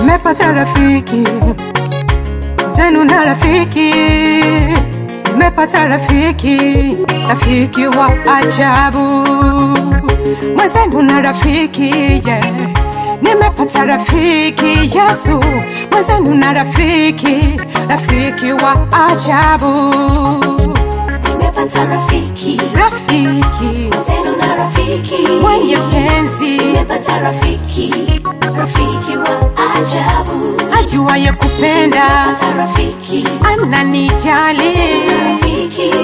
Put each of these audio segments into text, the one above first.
Nimepata rafiki, zenu na rafiki. Nimepata rafiki, rafiki wa ajabu. Mwenzenu na rafiki, yeah. Nimepata rafiki Yesu. Mwenzenu na rafiki, rafiki wa ajabu. Nimepata rafiki, rafiki. Mwenzenu na rafiki, mwenye penzi. Nimepata rafiki, rafiki wa ajabu. Ajuaye kupenda, nimepata rafiki. Ananijali,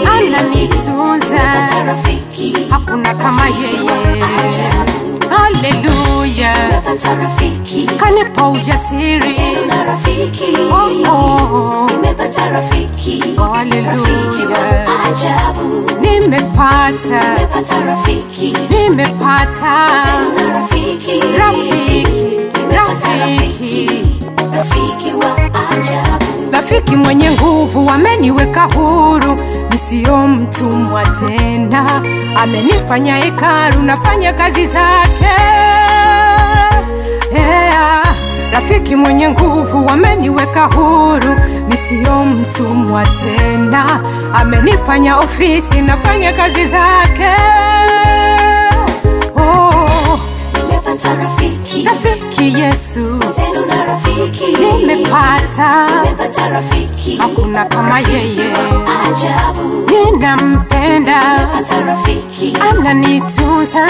ananitunza, nimepata rafiki. Hakuna kama yeye. Hallelujah. Nimepata rafiki, kanipa ujasiri. Mwenzenu na rafiki, nimepata rafiki. Rafiki wa ajabu. Nimepata rafiki, nimepata Mwenzenu na rafiki, rafiki wa ajabu. Rafiki mwenye nguvu, ameniweka huru, nisio mtumwa tena. Amenifanya hekalu, nafanya kazi zake. Yeah. Rafiki mwenye nguvu, ameniweka huru, nisio mtumwa tena. Amenifanya ofisi, nafanya kazi zake. Nimepata rafiki, rafiki Yesu. Mwenzenu na rafiki, nimepata rafiki. Hakuna kama yeye. Ajabu. Ninampenda, nimepata rafiki. Ananitunza,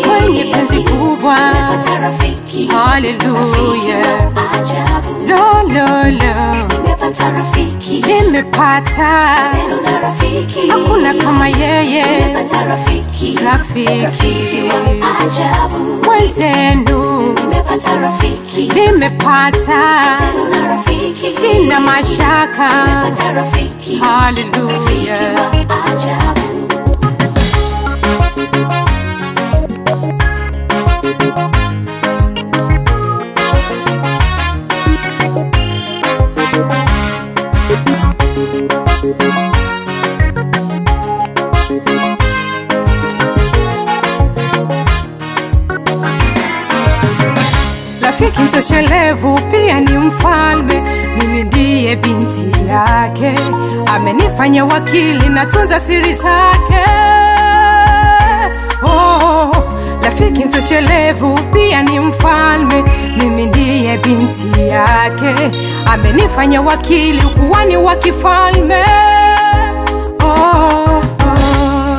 mwenye penzi kubwa. Nimepata rafiki. Hallelujah. Ajabu. Lo lo lo. Nimepata rafiki, nimepata. Mwenzenu na rafiki, Hakuna kama yeye. Nimepata rafiki, rafiki wa ajabu. Mwenzenu nimepata rafiki, nimepata. Mwenzenu na rafiki, sina mashaka. Nimepata rafiki, Hallelujah. rafiki wa ajabu. Rafiki mtoshelevu, pia ni mfalme. Mimi ndiye binti yake. Amenifanya wakili, natunza siri zake. Rafiki mtoshelevu, pia ni mfalme. Mimi ndiye binti yake. Amenifanya wakili, ukuhani wa kifalme.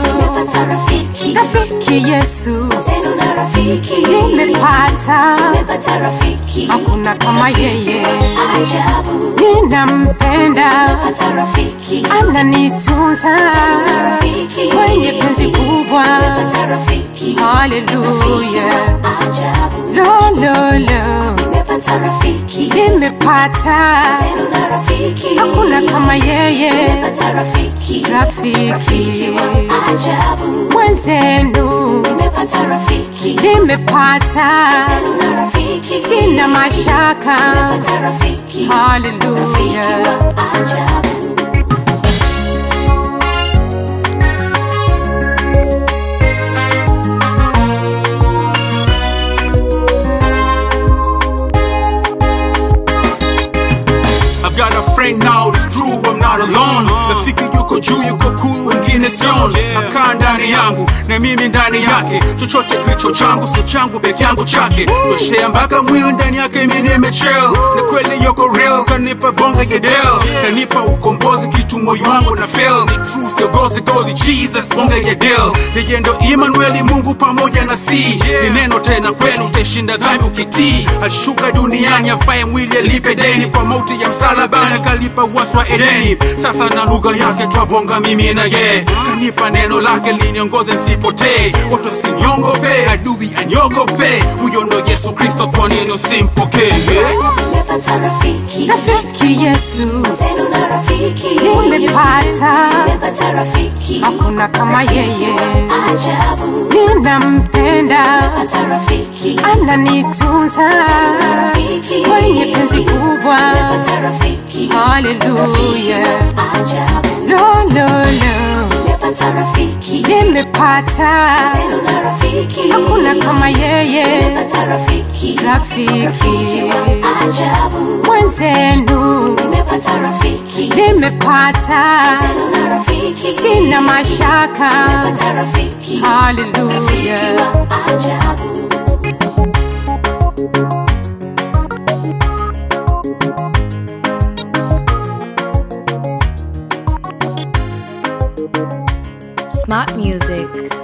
Nimepata rafiki, rafiki Yesu. Mwenzenu na rafiki, nimepata. rafiki. Hakuna kama yeye. Ajabu. Ninampenda, Nimepata rafiki. Ananitunza, mwenye penzi kubwa. Nimepata rafiki. Hallelujah. Ajabu. Lo lo lo. Nimepata rafiki, nimepata. Mwenzenu na rafiki, Hakuna kama yeye. Nimepata rafiki. Rafiki wa ajabu. Mwenzenu nimepata rafiki, nimepata. Mwenzenu na rafiki, sina mashaka. Nimepata rafiki. Hallelujah. Rafiki wa ajabu. I've got a friend now, it's true, I'm not alone. Rafiki yuko juu, yuko cool, wengine sion. Akaa ndani yangu, na mimi ndani yake. Chochote kilicho changu, sio changu peke yangu chake. Toshea mpaka mwili ndani yake mimi nimechill. Na kweli yuko real, kanipa bonga ya deal. Kanipa ukombozi, kitu moyo wangu na feel. Ni true, still gozi, Jesus, bonga ya deal. Yeye ndo Emmanuel, Mungu pamoja na si. Ni neno tena kweli, utashinda dhambi ukitii. Alishuka duniani, afaye mwili alipe deni. Kwa mauti ya msalabani, kalipa waswa Edeni. Sasa na lugha yake twabonga mimi na ye. Kanipa neno lake liniongoze nisipotee. Watu wasiniongope, adui aniogope. Huyo ndo Yesu Kristo, kwa nini usimpokee? Nimepata rafiki, rafiki Yesu. Mwenzenu na rafiki, nimepata. Nimepata rafiki. Hakuna kama yeye. Ajabu. ninampenda, nimepata rafiki, ananitunza, rafiki, mwenye penzi kubwa. nimepata rafiki, Hallelujah, ajabu, lo lo lo, nimepata rafiki, nimepata, tena rafiki, hakuna kama yeye, nimepata rafiki, rafiki ajabu, mwenzenu, nimepata rafiki, nimepata, tena rafiki, sina mashaka. nimepata rafiki, Hallelujah, ajabu. Smart music.